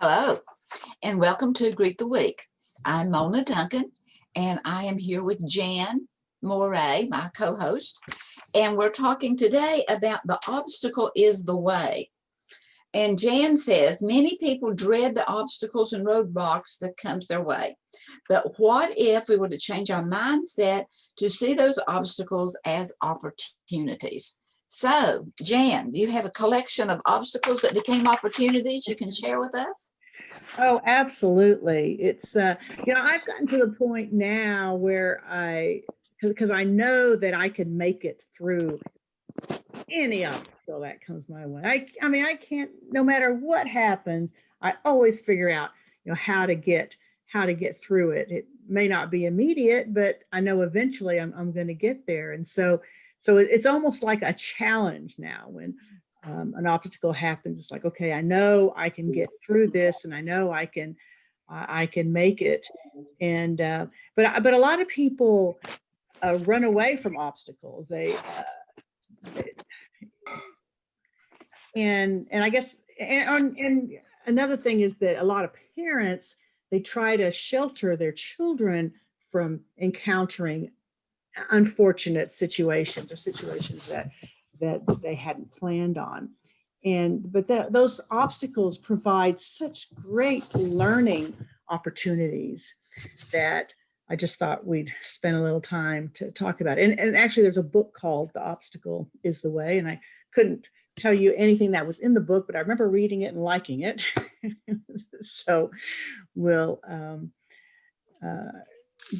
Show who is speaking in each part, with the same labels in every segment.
Speaker 1: Hello, and welcome to Greet the Week. I'm Mona Duncan, and I am here with Jan Moray, my co-host, and we're talking today about the obstacle is the way. And Jan says, many people dread the obstacles and roadblocks that comes their way. But what if we were to change our mindset to see those obstacles as opportunities? So, Jan, do you have a collection of obstacles that became opportunities you can share with us?
Speaker 2: Oh, absolutely. It's I've gotten to the point now where because I know that I can make it through any obstacle that comes my way. I mean, I can't, no matter what happens, I always figure out, how to get through it. It may not be immediate, but I know eventually I'm going to get there. And so it's almost like a challenge now when an obstacle happens. It's like, okay, I know I can get through this, and I know I can make it. And but a lot of people run away from obstacles. And I guess and another thing is that a lot of parents, they try to shelter their children from encountering unfortunate situations or situations that they hadn't planned on. But those obstacles provide such great learning opportunities that I just thought we'd spend a little time to talk about it. And actually, there's a book called The Obstacle is the Way, and I couldn't tell you anything that was in the book, but I remember reading it and liking it. So we'll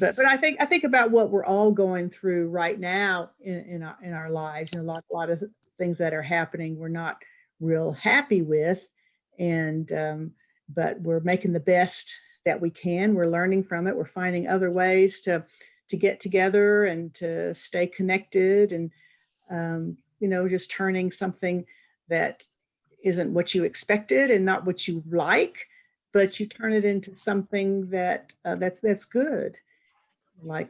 Speaker 2: but I think about what we're all going through right now in our lives. A lot of things that are happening we're not real happy with, and but we're making the best that we can. We're learning from it. We're finding other ways to get together and to stay connected, and just turning something that isn't what you expected and not what you like, but you turn it into something that's good. Like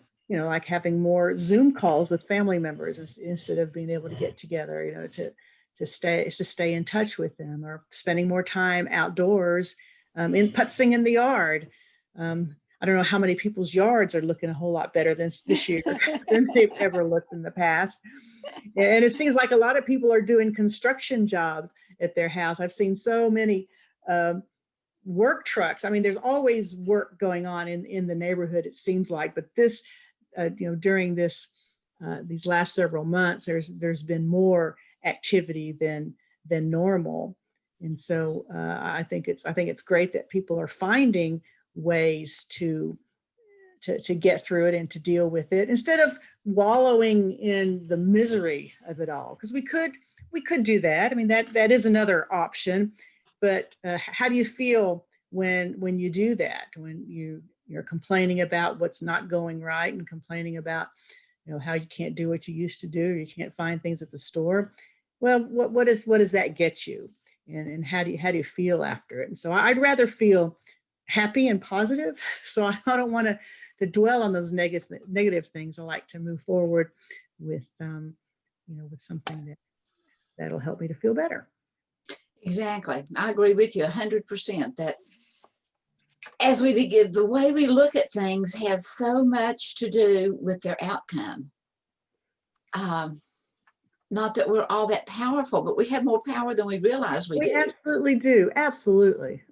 Speaker 2: having more Zoom calls with family members instead of being able to get together, to stay in touch with them, or spending more time outdoors, in putzing in the yard. I don't know how many people's yards are looking a whole lot better this year than they've ever looked in the past. And it seems like a lot of people are doing construction jobs at their house. I've seen so many work trucks. I mean, there's always work going on in the neighborhood, it seems like, but this, during these last several months, there's been more activity than normal. And so I think it's great that people are finding ways to get through it and to deal with it instead of wallowing in the misery of it all. Because we could do that. I mean, that is another option. But how do you feel when you do that? When you're complaining about what's not going right and complaining about how you can't do what you used to do, or you can't find things at the store. Well, what does that get you? And how do you feel after it? And so I'd rather feel happy and positive. So I don't want to dwell on those negative things. I like to move forward with with something that'll help me to feel better.
Speaker 1: Exactly. I agree with you 100% that as we begin, the way we look at things has so much to do with their outcome. Not that we're all that powerful, but we have more power than we realize we do.
Speaker 2: Absolutely do. Absolutely.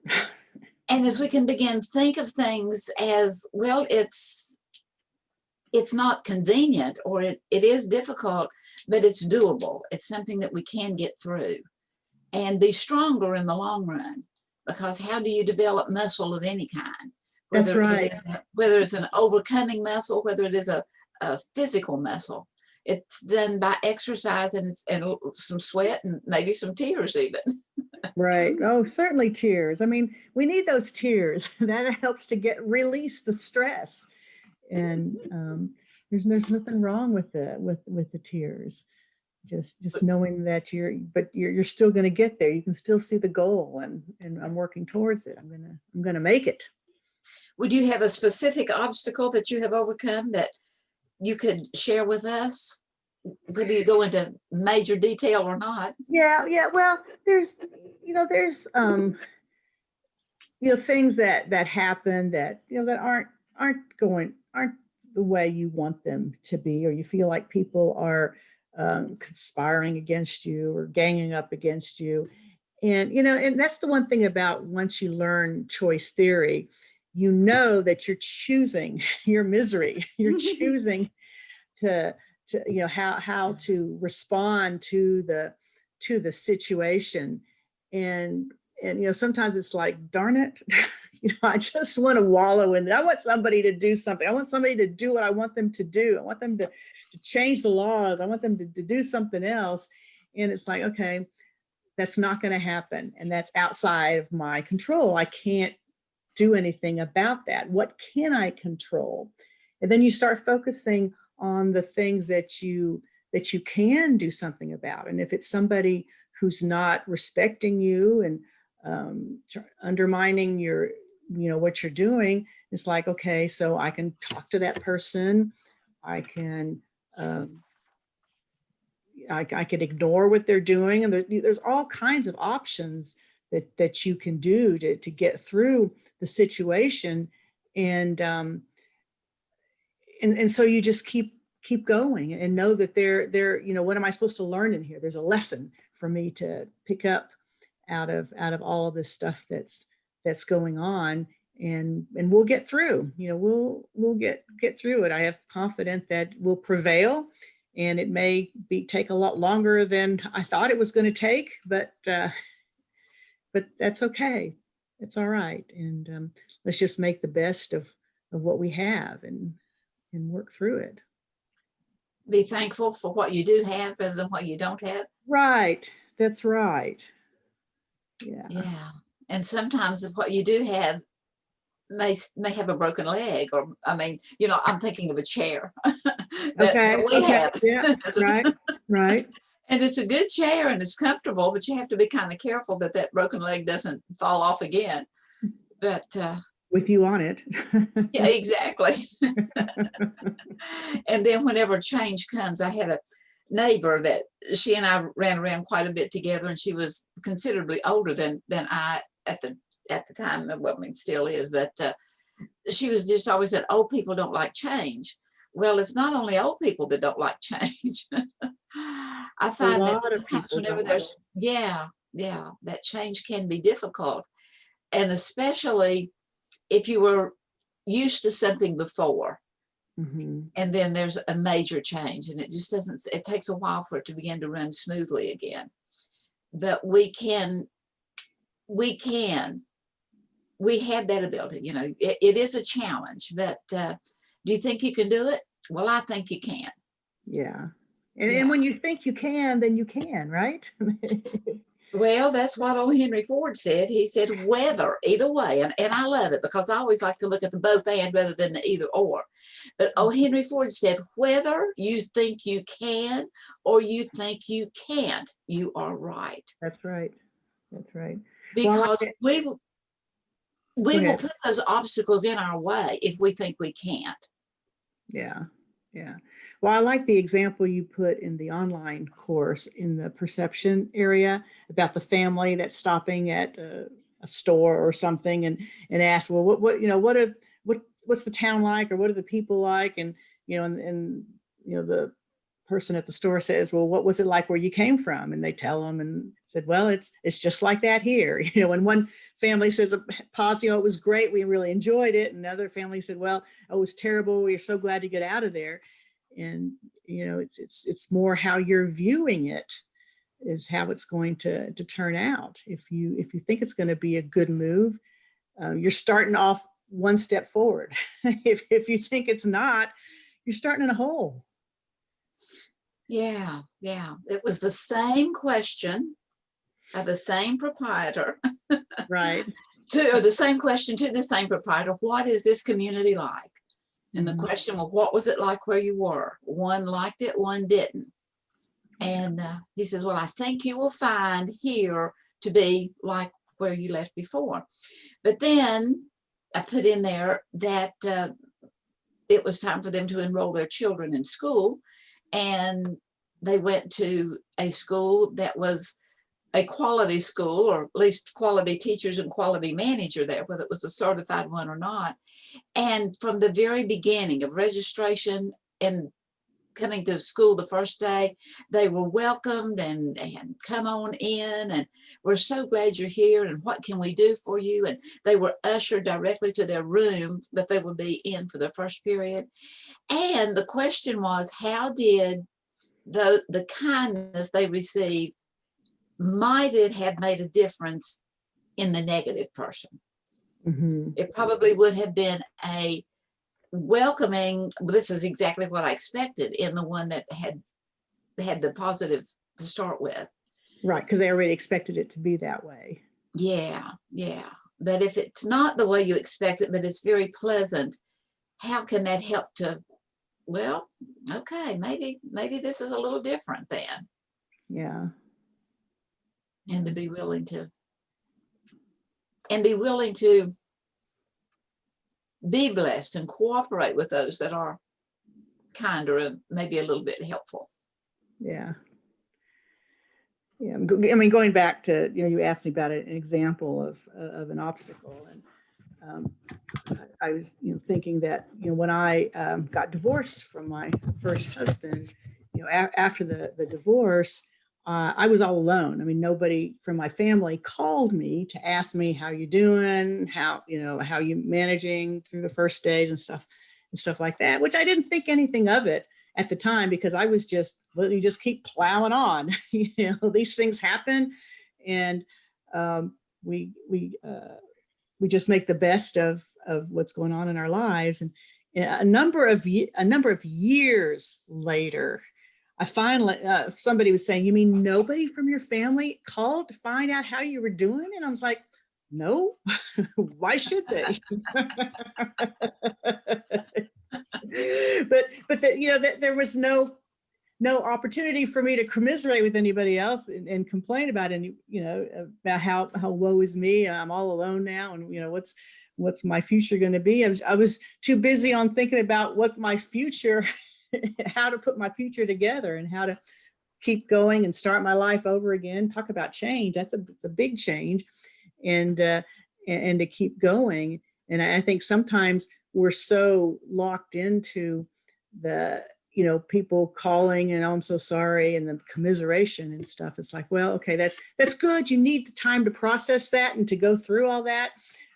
Speaker 1: And as we can begin think of things as, well, it's not convenient, or it is difficult, but it's doable. It's something that we can get through and be stronger in the long run. Because how do you develop muscle of any kind?
Speaker 2: That's right.
Speaker 1: Whether it's an overcoming muscle, whether it is a physical muscle, it's done by exercise and some sweat and maybe some tears even.
Speaker 2: Right. Oh, certainly tears. I mean, we need those tears. That helps to release the stress. And there's nothing wrong with the tears. Just knowing that you're still going to get there. You can still see the goal, and I'm working towards it. I'm gonna make it.
Speaker 1: Would you have a specific obstacle that you have overcome that you could share with us? Whether you go into major detail or not.
Speaker 2: Yeah. Well, there's things that happen that, that aren't the way you want them to be, or you feel like people are conspiring against you or ganging up against you. And, and that's the one thing about once you learn choice theory, that you're choosing your misery. You're choosing to how to respond to the situation. And sometimes it's like, darn it, I just want to wallow in it. I want somebody to do something. I want somebody to do what I want them to do. I want them to change the laws. I want them to do something else. And it's like, okay, that's not going to happen. And that's outside of my control. I can't do anything about that. What can I control? And then you start focusing on the things that you can do something about. And if it's somebody who's not respecting you and undermining your, what you're doing, it's like, okay, so I can talk to that person. I can I could ignore what they're doing, and there's all kinds of options that you can do to get through the situation. And so you just keep going and know that there what am I supposed to learn in here? There's a lesson for me to pick up out of all of this stuff that's going on, and we'll get through. We'll get through it. I have confidence that we'll prevail, and it may take a lot longer than I thought it was going to take, but that's okay. It's all right. And let's just make the best of what we have and work through it.
Speaker 1: Be thankful for what you do have rather than what you don't have.
Speaker 2: Right. That's right.
Speaker 1: Yeah. And sometimes what you do have may have a broken leg, or I'm thinking of a chair that we have.
Speaker 2: Yeah. Right.
Speaker 1: And it's a good chair and it's comfortable, but you have to be kind of careful that broken leg doesn't fall off again. But
Speaker 2: with you on it.
Speaker 1: Yeah, exactly. And then whenever change comes, I had a neighbor that she and I ran around quite a bit together, and she was considerably older than I at the time. Well, still is, but she was just always said, old people don't like change. Well, it's not only old people that don't like change. I find that sometimes whenever there's, that change can be difficult. And especially if you were used to something before, and then there's a major change, and it just doesn't, it takes a while for it to begin to run smoothly again. But we have that ability. It is a challenge, but do you think you can do it? Well, I think you can.
Speaker 2: Yeah. And when you think you can, then you can, right?
Speaker 1: Well, that's what old Henry Ford said. He said, whether, either way, and I love it because I always like to look at the both and rather than the either or. But old Henry Ford said, whether you think you can or you think you can't, you are right.
Speaker 2: That's right. That's right.
Speaker 1: Because we will put those obstacles in our way if we think we can't.
Speaker 2: Yeah. Yeah. Well, I like the example you put in the online course in the perception area about the family that's stopping at a store or something and ask, well, what's the town like, or what are the people like? And the person at the store says, well, what was it like where you came from? And they tell them and said, well, it's just like that here. When one family says, it was great, we really enjoyed it. And another family said, well, it was terrible, we're so glad to get out of there. And it's more how you're viewing it is how it's going to turn out. If you think it's going to be a good move, you're starting off one step forward. If you think it's not, you're starting in a hole.
Speaker 1: Yeah. It was the same question of the same proprietor.
Speaker 2: Right.
Speaker 1: The same question to the same proprietor. What is this community like? And the question was, what was it like where you were? One liked it, one didn't. And he says, well, I think you will find here to be like where you left before. But then I put in there that it was time for them to enroll their children in school. And they went to a school that was a quality school, or at least quality teachers and quality manager there, whether it was a certified one or not. And from the very beginning of registration and coming to school the first day, they were welcomed and come on in, and we're so glad you're here, and what can we do for you? And they were ushered directly to their room that they would be in for the first period. And the question was, how did the kindness they received, might it have made a difference in the negative person? It probably would have been a welcoming, this is exactly what I expected in the one that had the positive to start with.
Speaker 2: Right, because they already expected it to be that way.
Speaker 1: Yeah. But if it's not the way you expect it, but it's very pleasant, how can that help to, well, okay, maybe this is a little different then.
Speaker 2: Yeah.
Speaker 1: And to be willing to, be blessed and cooperate with those that are kinder and maybe a little bit helpful.
Speaker 2: Yeah. I mean, going back to, you asked me about an example of an obstacle, and I was, thinking that, when I got divorced from my first husband, after the divorce, I was all alone. I mean, nobody from my family called me to ask me how you doing, how you managing through the first days and stuff like that, which I didn't think anything of it at the time, because I was just, well, you just keep plowing on. These things happen, and we just make the best of what's going on in our lives. And a number of years later, I finally, somebody was saying, "You mean nobody from your family called to find out how you were doing?" And I was like, "No, why should they?" but there was no opportunity for me to commiserate with anybody else and complain about any, about how woe is me, I'm all alone now, and what's my future going to be. I was too busy on thinking about what my future, how to put my future together and how to keep going and start my life over again. Talk about change. It's a big change, and to keep going. And I think sometimes we're so locked into the, people calling and, "Oh, I'm so sorry," and the commiseration and stuff. It's like, well, okay, that's good. You need the time to process that and to go through all that.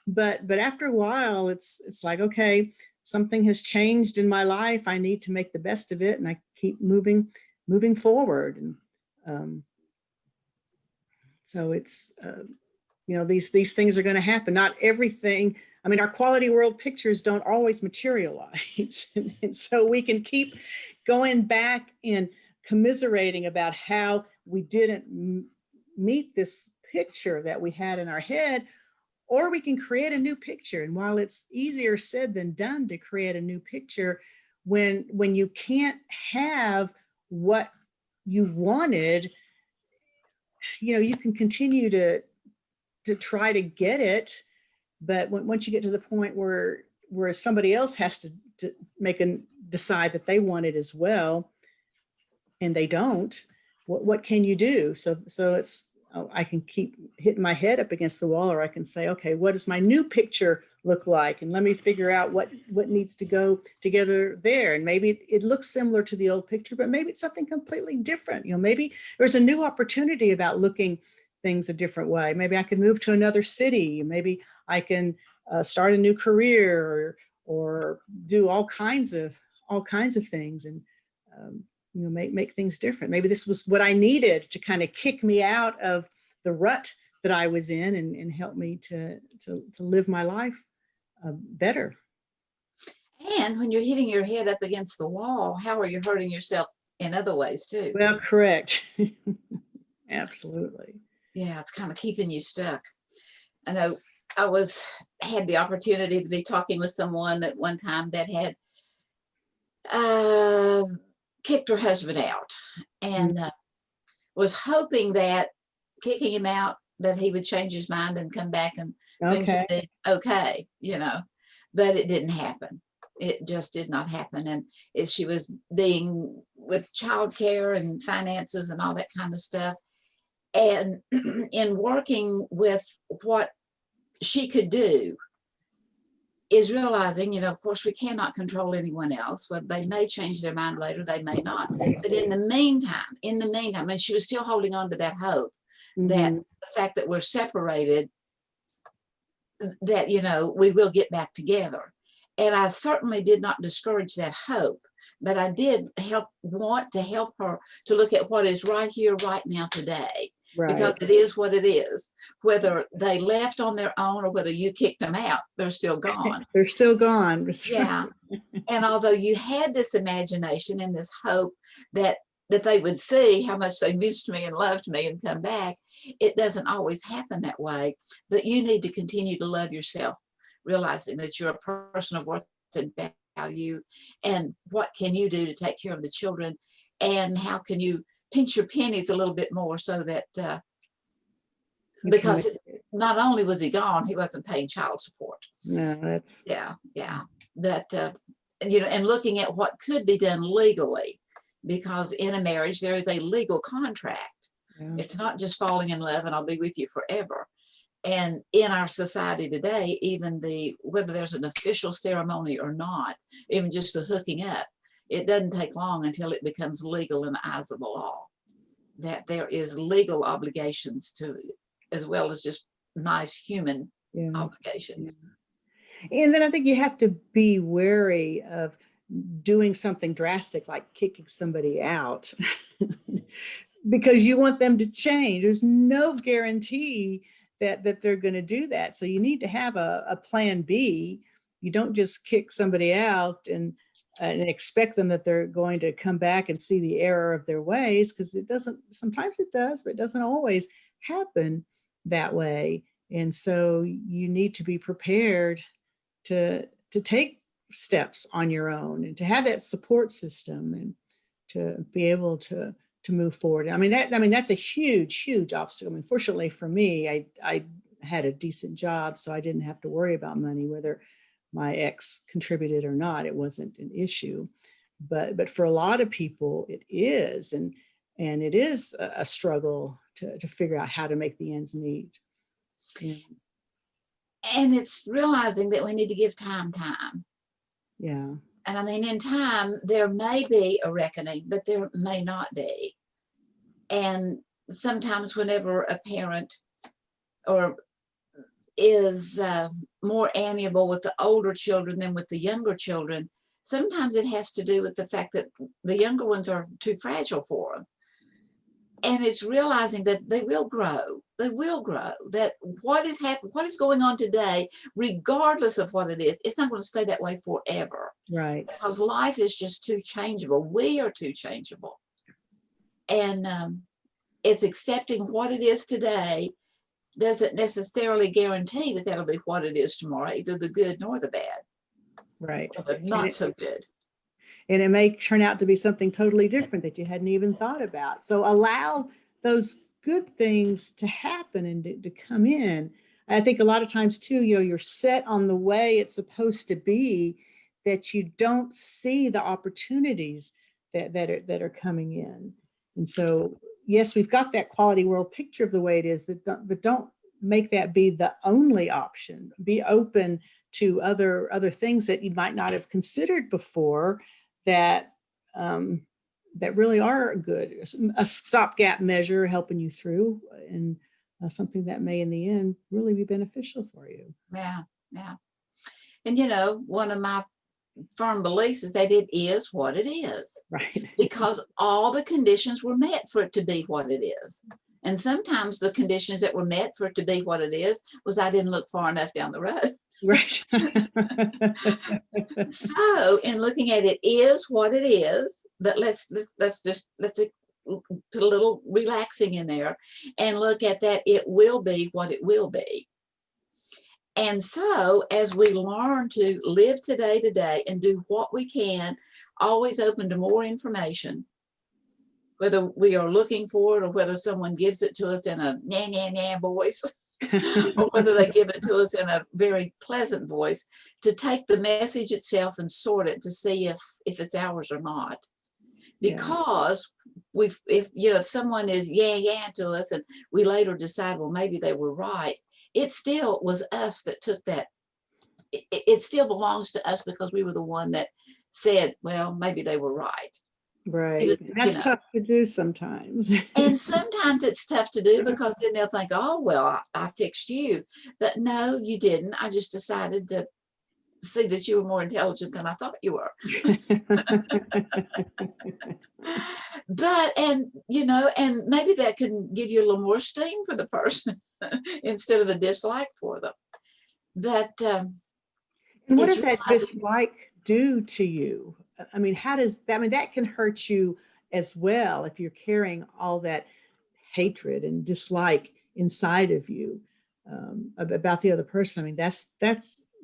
Speaker 2: But after a while, it's like, okay, something has changed in my life. I need to make the best of it, and I keep moving forward. And so it's, these things are going to happen. Not everything. I mean, our quality world pictures don't always materialize. And so we can keep going back and commiserating about how we didn't meet this picture that we had in our head, or we can create a new picture. And while it's easier said than done to create a new picture, when you can't have what you wanted, you can continue to try to get it, but once you get to the point where somebody else has to decide that they want it as well, and they don't, what can you do? So it's, I can keep hitting my head up against the wall, or I can say, okay, what does my new picture look like? And let me figure out what needs to go together there. And maybe it looks similar to the old picture, but maybe it's something completely different. Maybe there's a new opportunity about looking things a different way. Maybe I can move to another city. Maybe I can start a new career, or do all kinds of things, and make things different. Maybe this was what I needed to kind of kick me out of the rut that I was in, and help me to live my life better.
Speaker 1: And when you're hitting your head up against the wall, how are you hurting yourself in other ways too?
Speaker 2: Well, correct. Absolutely.
Speaker 1: Yeah, it's kind of keeping you stuck. I know I had the opportunity to be talking with someone at one time that had kicked her husband out, and was hoping that kicking him out, that he would change his mind and come back, and things would be okay, but it didn't happen. It just did not happen. And she was being with childcare and finances and all that kind of stuff, And in working with what she could do, is realizing, of course, we cannot control anyone else. Well, they may change their mind later, they may not. But in the meantime, and she was still holding on to that hope that
Speaker 2: Mhm.
Speaker 1: the fact that we're separated, that, we will get back together. And I certainly did not discourage that hope, but I did want to help her to look at what is right here, right now, today, because
Speaker 2: Right.
Speaker 1: it is what it is. Whether they left on their own or whether you kicked them out, they're still gone.
Speaker 2: They're still gone. That's
Speaker 1: Yeah.
Speaker 2: right.
Speaker 1: And although you had this imagination and this hope that they would see how much they missed me and loved me and come back, it doesn't always happen that way. But you need to continue to love yourself, realizing that you're a person of worth and value, and what can you do to take care of the children, and how can you pinch your pennies a little bit more so that
Speaker 2: You can
Speaker 1: because
Speaker 2: make it.
Speaker 1: not only was he gone, he wasn't paying child support.
Speaker 2: No, that's
Speaker 1: Yeah. That, and looking at what could be done legally, because in a marriage, there is a legal contract.
Speaker 2: yeah.
Speaker 1: It's not just falling in love and I'll be with you forever. And in our society today, even whether there's an official ceremony or not, even just the hooking up, it doesn't take long until it becomes legal in the eyes of the law. That there is legal obligations to, as well as just nice human
Speaker 2: Yeah.
Speaker 1: obligations.
Speaker 2: And then I think you have to be wary of doing something drastic like kicking somebody out because you want them to change. There's no guarantee that they're going to do that. So you need to have a plan B. You don't just kick somebody out and expect them that they're going to come back and see the error of their ways, because it doesn't. Sometimes it does, but it doesn't always happen that way. And so you need to be prepared to take steps on your own and to have that support system and to be able to move forward. I mean that's a huge obstacle. I mean, fortunately for me, I had a decent job, so I didn't have to worry about money, whether my ex contributed or not. It wasn't an issue. But for a lot of people it is, and it is a struggle to figure out how to make the ends meet. And
Speaker 1: And it's realizing that we need to give time.
Speaker 2: yeah.
Speaker 1: And I mean, in time, there may be a reckoning, but there may not be. And sometimes whenever a parent or is more amiable with the older children than with the younger children, sometimes it has to do with the fact that the younger ones are too fragile for them. And it's realizing that they will grow. They will grow. That what is going on today, regardless of what it is, it's not going to stay that way forever.
Speaker 2: Right.
Speaker 1: Because life is just too changeable. We are too changeable. And it's accepting what it is today doesn't necessarily guarantee that that'll be what it is tomorrow, either the good nor the bad,
Speaker 2: Right.
Speaker 1: or the not so good.
Speaker 2: And it may turn out to be something totally different that you hadn't even thought about. So allow those good things to happen and to come in. I think a lot of times too, you're set on the way it's supposed to be, that you don't see the opportunities that are coming in. And so, yes, we've got that quality world picture of the way it is, but don't make that be the only option. Be open to other things that you might not have considered before, that that really are good, a stopgap measure helping you through, and something that may in the end really be beneficial for you.
Speaker 1: Yeah. And one of my firm beliefs is that it is what it is,
Speaker 2: Right.
Speaker 1: because all the conditions were met for it to be what it is. And sometimes the conditions that were met for it to be what it is was I didn't look far enough down the road.
Speaker 2: Right.
Speaker 1: So in looking at it is what it is, but let's put a little relaxing in there and look at that it will be what it will be. And so as we learn to live today and do what we can, always open to more information, whether we are looking for it or whether someone gives it to us in a nah voice, or whether they give it to us in a very pleasant voice, to take the message itself and sort it to see if it's ours or not. Because if someone is yeah to us and we later decide, well, maybe they were right, it still was us that took that. It still belongs to us because we were the one that said, well, maybe they were right.
Speaker 2: Right. That's tough to do sometimes.
Speaker 1: And sometimes it's tough to do because then they'll think, oh, well, I fixed you. But no, you didn't. I just decided to see that you were more intelligent than I thought you were. And maybe that can give you a little more esteem for the person instead of a dislike for them. But
Speaker 2: and what does that dislike do to you? I mean, how does that, I mean, that can hurt you as well if you're carrying all that hatred and dislike inside of you about the other person. I mean, that's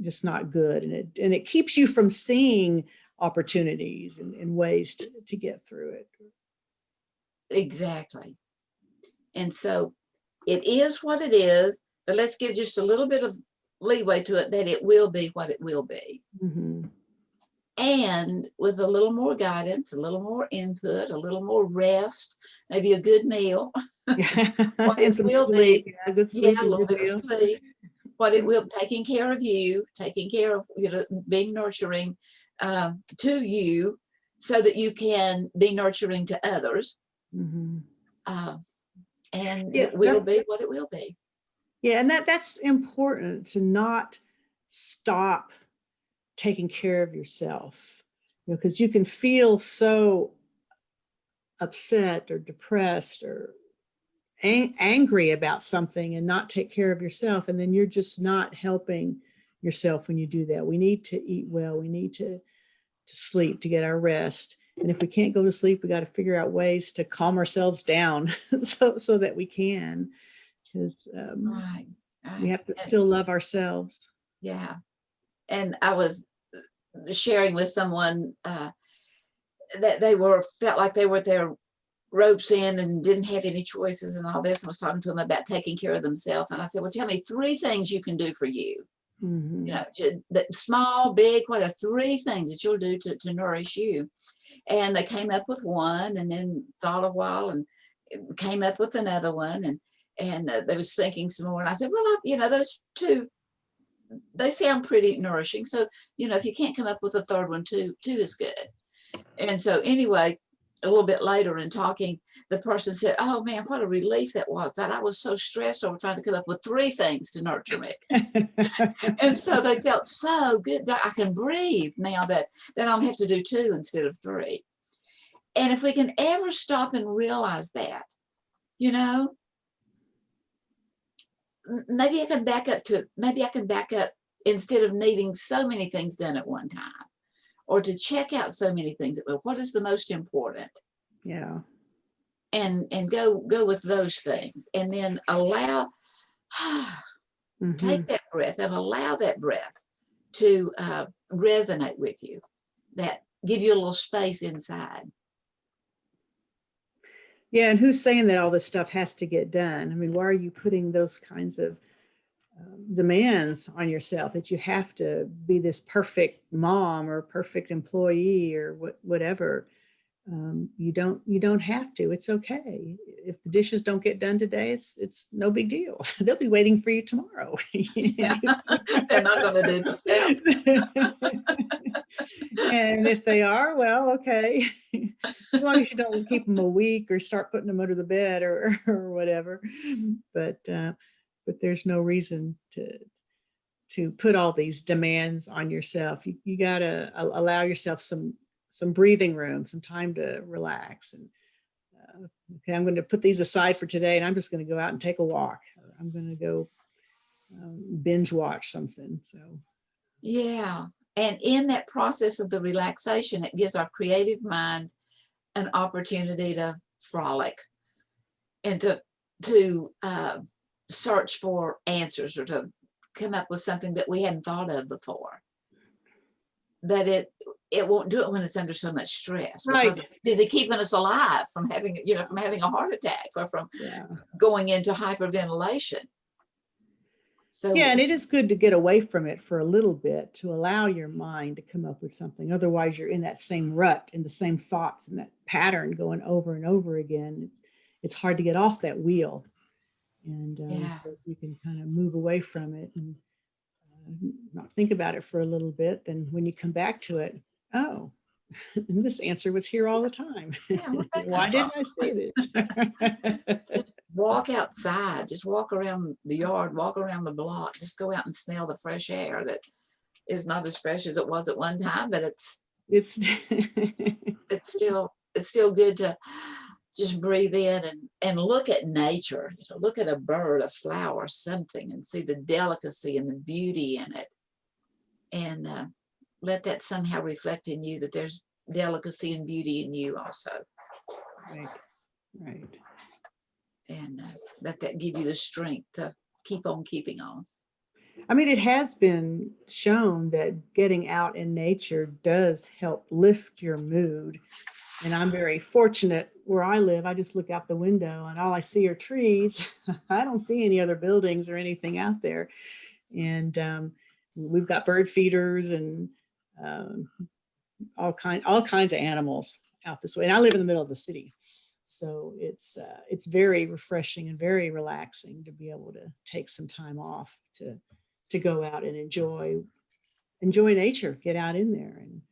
Speaker 2: just not good, and it keeps you from seeing opportunities and ways to get through it.
Speaker 1: Exactly. And so it is what it is, but let's give just a little bit of leeway to it that it will be what it will be.
Speaker 2: Mm-hmm.
Speaker 1: And with a little more guidance, a little more input, a little more rest, maybe a good meal. What
Speaker 2: And
Speaker 1: it
Speaker 2: some
Speaker 1: will
Speaker 2: sleep.
Speaker 1: be,
Speaker 2: Yeah, good sleep,
Speaker 1: a little bit of sleep. What it will, taking care of you, taking care of, being nurturing to you so that you can be nurturing to others.
Speaker 2: Mm-hmm.
Speaker 1: And it will be what it will be.
Speaker 2: Yeah, and that's important, to not stop taking care of yourself, because you can feel so upset or depressed or angry about something and not take care of yourself, and then you're just not helping yourself when you do that. We need to eat well. We need to sleep, to get our rest. And if we can't go to sleep, we got to figure out ways to calm ourselves down so that we can, because
Speaker 1: Right.
Speaker 2: we have to still love ourselves.
Speaker 1: Yeah. And I was sharing with someone that they felt like they were at their ropes in and didn't have any choices and all this. I was talking to them about taking care of themselves. And I said, well, tell me 3 things you can do for you. Mm-hmm. Small, big, whatever, 3 things that you'll do to nourish you. And they came up with one, and then thought a while and came up with another one. And they was thinking some more. And I said, well, those 2, they sound pretty nourishing. So, if you can't come up with a third one, 2 is good. And so anyway, a little bit later in talking, the person said, oh man, what a relief that was, that I was so stressed over trying to come up with 3 things to nurture me. And so they felt so good that I can breathe now that I don't have to do 2 instead of 3. And if we can ever stop and realize that, maybe I can back up instead of needing so many things done at one time, or to check out so many things. What is the most important?
Speaker 2: Yeah.
Speaker 1: And go with those things, and then allow, mm-hmm. Take that breath and allow that breath to resonate with you, that give you a little space inside.
Speaker 2: Yeah, and who's saying that all this stuff has to get done? I mean, why are you putting those kinds of demands on yourself, that you have to be this perfect mom or perfect employee or whatever? You don't have to. It's okay. If the dishes don't get done today, it's no big deal. They'll be waiting for you tomorrow.
Speaker 1: Yeah. They're not going to do themselves.
Speaker 2: And if they are, well, okay. As long as you don't keep them a week or start putting them under the bed or whatever. But there's no reason to put all these demands on yourself. You got to allow yourself some breathing room, some time to relax. And okay, I'm going to put these aside for today, and I'm just going to go out and take a walk. I'm going to go binge watch something. So
Speaker 1: yeah. And in that process of the relaxation, it gives our creative mind an opportunity to frolic and to search for answers, or to come up with something that we hadn't thought of before. But it won't do it when it's under so much stress, because
Speaker 2: right.
Speaker 1: Is it keeping us alive from having a heart attack, or from going into hyperventilation? So
Speaker 2: Yeah, and it is good to get away from it for a little bit to allow your mind to come up with something. Otherwise, you're in that same rut, in the same thoughts, and that pattern going over and over again. It's hard to get off that wheel. And
Speaker 1: yeah,
Speaker 2: so if you can kind of move away from it and not think about it for a little bit, then when you come back to it, oh, and this answer was here all the time.
Speaker 1: yeah, where'd that come
Speaker 2: Why
Speaker 1: from?
Speaker 2: didn't I see this?
Speaker 1: Just walk outside, just walk around the yard, walk around the block, just go out and smell the fresh air that is not as fresh as it was at one time, but
Speaker 2: It's
Speaker 1: it's still good to just breathe in and look at nature. Look at a bird, a flower, something, and see the delicacy and the beauty in it, and let that somehow reflect in you that there's delicacy and beauty in you also,
Speaker 2: right, right.
Speaker 1: and let that give you the strength to keep on keeping on.
Speaker 2: I mean, it has been shown that getting out in nature does help lift your mood. And I'm very fortunate where I live. I just look out the window and all I see are trees. I don't see any other buildings or anything out there. And we've got bird feeders and um, all kinds of animals out this way. And I live in the middle of the city, so it's very refreshing and very relaxing to be able to take some time off to go out and enjoy nature, get out in there. And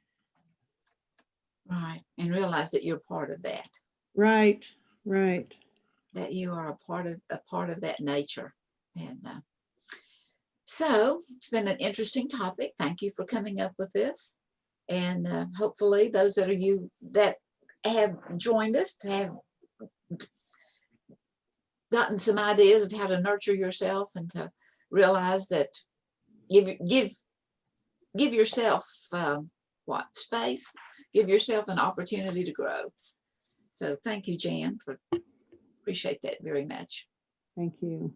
Speaker 1: Right. And realize that you're part of that,
Speaker 2: right, right.
Speaker 1: that you are a part of that nature. And so it's been an interesting topic. Thank you for coming up with this. And hopefully those that have joined us have gotten some ideas of how to nurture yourself and to realize that give yourself space, give yourself an opportunity to grow. So thank you, Jan, appreciate that very much.
Speaker 2: Thank you.